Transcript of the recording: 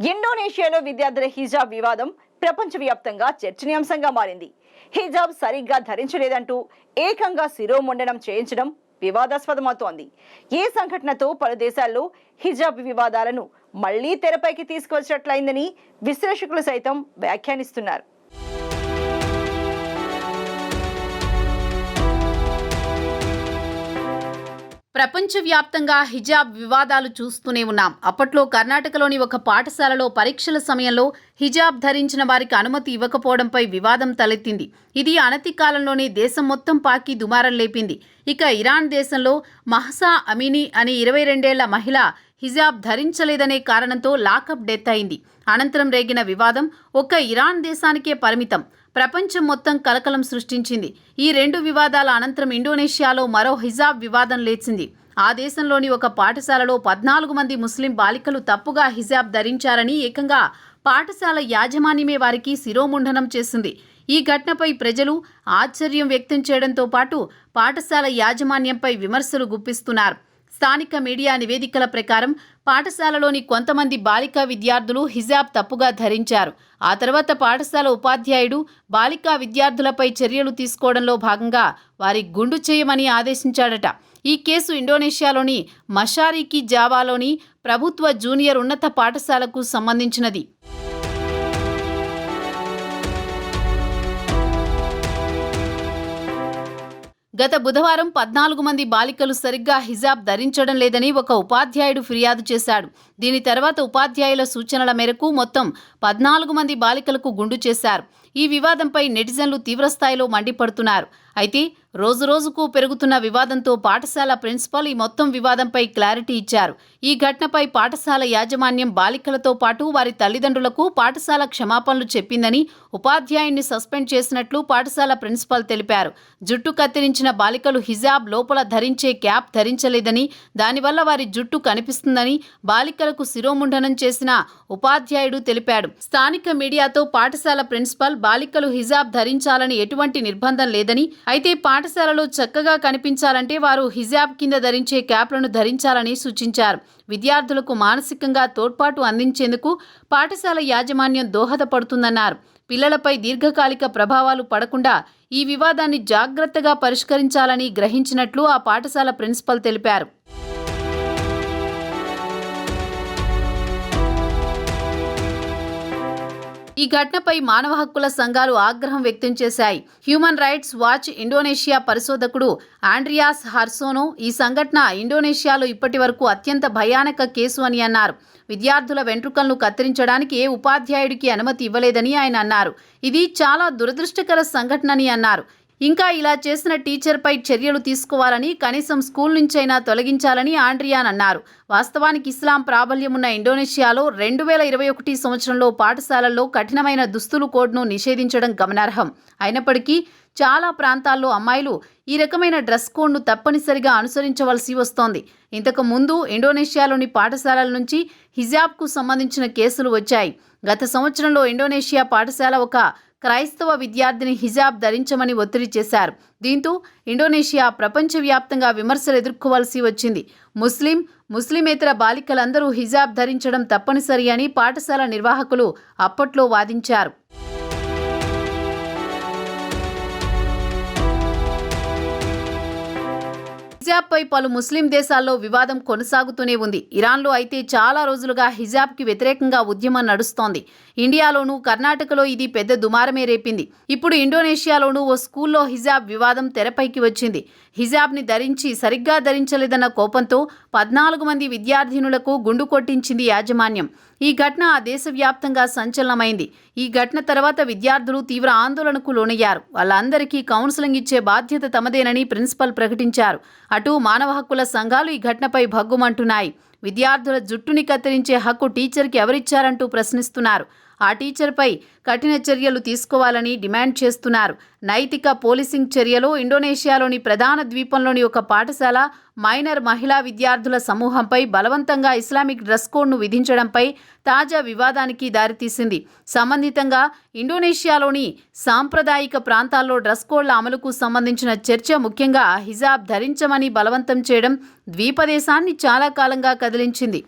ఇండోనేషియాలో విద్యార్థుల హిజాబ్ వివాదం ప్రపంచవ్యాప్తంగా చర్చనీయాంశంగా మారింది. హిజాబ్ సరిగ్గా ధరించలేదంటూ ఏకంగా శిరోముండనం చేయించడం వివాదాస్పదమవుతోంది. ఈ సంఘటనతో పలు దేశాల్లో హిజాబ్ వివాదాలను మళ్లీ తెరపైకి తీసుకువచ్చినట్లయిందని విశ్లేషకులు సైతం వ్యాఖ్యానిస్తున్నారు. ప్రపంచవ్యాప్తంగా హిజాబ్ వివాదాలు చూస్తూనే ఉన్నాం. అప్పట్లో కర్ణాటకలోని ఒక పాఠశాలలో పరీక్షల సమయంలో హిజాబ్ ధరించిన వారికి అనుమతి ఇవ్వకపోవడంపై వివాదం తలెత్తింది. ఇది అనతి కాలంలోనే దేశం మొత్తం పాకి దుమారం లేపింది. ఇక ఇరాన్ దేశంలో మహసా అమీనీ అనే 22 ఏళ్ల మహిళ హిజాబ్ ధరించలేదనే కారణంతో లాకప్ డెత్ అయింది. అనంతరం రేగిన వివాదం ఒక్క ఇరాన్ దేశానికే పరిమితం. ప్రపంచం మొత్తం కలకలం సృష్టించింది. ఈ 2 వివాదాల అనంతరం ఇండోనేషియాలో మరో హిజాబ్ వివాదం లేచింది. ఆ దేశంలోని ఒక పాఠశాలలో 14 మంది ముస్లిం బాలికలు తప్పుగా హిజాబ్ ధరించారని ఏకంగా పాఠశాల యాజమాన్యమే వారికి శిరోముండనం చేసింది. ఈ ఘటనపై ప్రజలు ఆశ్చర్యం వ్యక్తం చేయడంతో పాటు పాఠశాల యాజమాన్యంపై విమర్శలు గుప్పిస్తున్నారు. స్థానిక మీడియా నివేదికల ప్రకారం పాఠశాలలోని కొంతమంది బాలికా విద్యార్థులు హిజాబ్ తప్పుగా ధరించారు. ఆ తర్వాత పాఠశాల ఉపాధ్యాయుడు బాలికా విద్యార్థులపై చర్యలు తీసుకోవడంలో భాగంగా వారి గుండు చేయమని ఆదేశించాడట. ఈ కేసు ఇండోనేషియాలోని మషారికి జావాలోని ప్రభుత్వ జూనియర్ ఉన్నత పాఠశాలకు సంబంధించినది. గత బుధవారం 14 మంది బాలికలు సరిగ్గా హిజాబ్ ధరించడం లేదని ఒక ఉపాధ్యాయుడు ఫిర్యాదు చేశాడు. దీని తర్వాత ఉపాధ్యాయుల సూచనల మేరకు మొత్తం 14 మంది బాలికలకు గుండు చేశారు. ఈ వివాదంపై నెటిజన్లు తీవ్రస్థాయిలో మండిపడుతున్నారు. అయితే రోజురోజుకు పెరుగుతున్న వివాదంతో పాఠశాల ప్రిన్సిపల్ ఈ మొత్తం వివాదంపై క్లారిటీ ఇచ్చారు. ఈ ఘటనపై పాఠశాల యాజమాన్యం బాలికలతో పాటు వారి తల్లిదండ్రులకు పాఠశాల క్షమాపణలు చెప్పిందని, ఉపాధ్యాయుడిని సస్పెండ్ చేసినట్లు పాఠశాల ప్రిన్సిపల్ తెలిపారు. జుట్టు కత్తిరించిన బాలికలు హిజాబ్ లోపల ధరించే క్యాప్ ధరించలేదని, దానివల్ల వారి జుట్టు కనిపిస్తుందని బాలికలకు శిరోముండనం చేసిన ఉపాధ్యాయుడు తెలిపాడు. స్థానిక మీడియాతో పాఠశాల ప్రిన్సిపల్ బాలికలు హిజాబ్ ధరించాలని ఎటువంటి నిర్బంధం లేదని, అయితే పాఠశాలలో చక్కగా కనిపించాలంటే వారు హిజాబ్ కింద ధరించే క్యాప్లను ధరించాలని సూచించారు. విద్యార్థులకు మానసికంగా తోడ్పాటు అందించేందుకు పాఠశాల యాజమాన్యం దోహదపడుతుందన్నారు. పిల్లలపై దీర్ఘకాలిక ప్రభావాలు పడకుండా ఈ వివాదాన్ని జాగ్రత్తగా పరిష్కరించాలని గ్రహించినట్లు ఆ పాఠశాల ప్రిన్సిపల్ తెలిపారు. ఈ ఘటనపై మానవ హక్కుల సంఘాలు ఆగ్రహం వ్యక్తం చేశాయి. హ్యూమన్ రైట్స్ వాచ్ ఇండోనేషియా పరిశోధకుడు ఆండ్రియాస్ హర్సోనో ఈ సంఘటన ఇండోనేషియాలో ఇప్పటి వరకు అత్యంత భయానక కేసు అని అన్నారు. విద్యార్థుల వెంట్రుకలను కత్తిరించడానికి ఏ ఉపాధ్యాయుడికి అనుమతి ఇవ్వలేదని ఆయన అన్నారు. ఇది చాలా దురదృష్టకర సంఘటనని అన్నారు. ఇంకా ఇలా చేసిన టీచర్పై చర్యలు తీసుకోవాలని, కనీసం స్కూల్ నుంచైనా తొలగించాలని ఆండ్రియాన్ అన్నారు. వాస్తవానికి ఇస్లాం ప్రాబల్యం ఉన్న ఇండోనేషియాలో 2021 సంవత్సరంలో పాఠశాలల్లో కఠినమైన దుస్తులు కోడ్ను నిషేధించడం గమనార్హం. అయినప్పటికీ చాలా ప్రాంతాల్లో అమ్మాయిలు ఈ రకమైన డ్రెస్ కోడ్ను తప్పనిసరిగా అనుసరించవలసి వస్తోంది. ఇంతకు ముందు ఇండోనేషియాలోని పాఠశాలల నుంచి హిజాబ్కు సంబంధించిన కేసులు వచ్చాయి. గత సంవత్సరంలో ఇండోనేషియా పాఠశాల ఒక క్రైస్తవ విద్యార్థిని హిజాబ్ ధరించమని ఒత్తిడి చేశారు. దీంతో ఇండోనేషియా ప్రపంచవ్యాప్తంగా విమర్శలు ఎదుర్కోవాల్సి వచ్చింది. ముస్లిమేతర బాలికలందరూ హిజాబ్ ధరించడం తప్పనిసరి అని పాఠశాల నిర్వాహకులు అప్పట్లో వాదించారు. హిజాబ్పై పలు ముస్లిం దేశాల్లో వివాదం కొనసాగుతూనే ఉంది. ఇరాన్లో అయితే చాలా రోజులుగా హిజాబ్కి వ్యతిరేకంగా ఉద్యమం నడుస్తోంది. ఇండియాలోనూ కర్ణాటకలో ఇది పెద్ద దుమారమే రేపింది. ఇప్పుడు ఇండోనేషియాలోనూ ఓ స్కూల్లో హిజాబ్ వివాదం తెరపైకి వచ్చింది. హిజాబ్ని సరిగ్గా ధరించలేదన్న కోపంతో 14 మంది విద్యార్థినులకు గుండు కొట్టించింది యాజమాన్యం. ఈ ఘటన ఆ దేశవ్యాప్తంగా సంచలనమైంది. ఈ ఘటన తర్వాత విద్యార్థులు తీవ్ర ఆందోళనకు లోనయ్యారు. వాళ్ళందరికీ కౌన్సిలింగ్ ఇచ్చే బాధ్యత తమదేనని ప్రిన్సిపల్ ప్రకటించారు. అటు మానవ హక్కుల సంఘాలు ఈ ఘటనపై భగ్గుమంటున్నాయి. విద్యార్థుల జుట్టుని కత్తిరించే హక్కు టీచర్కి ఎవరిచ్చారంటూ ప్రశ్నిస్తున్నారు. ఆ టీచర్పై కఠిన చర్యలు తీసుకోవాలని డిమాండ్ చేస్తున్నారు. నైతిక పోలీసింగ్ చర్యలు ఇండోనేషియాలోని ప్రధాన ద్వీపంలోని ఒక పాఠశాల మైనర్ మహిళా విద్యార్థుల సమూహంపై బలవంతంగా ఇస్లామిక్ డ్రెస్ కోడ్ను విధించడంపై తాజా వివాదానికి దారితీసింది. సంబంధితంగా ఇండోనేషియాలోని సాంప్రదాయిక ప్రాంతాల్లో డ్రెస్ కోడ్ల అమలుకు సంబంధించిన చర్చ ముఖ్యంగా హిజాబ్ ధరించమని బలవంతం చేయడం ద్వీపదేశాన్ని చాలా కాలంగా కదిలించింది.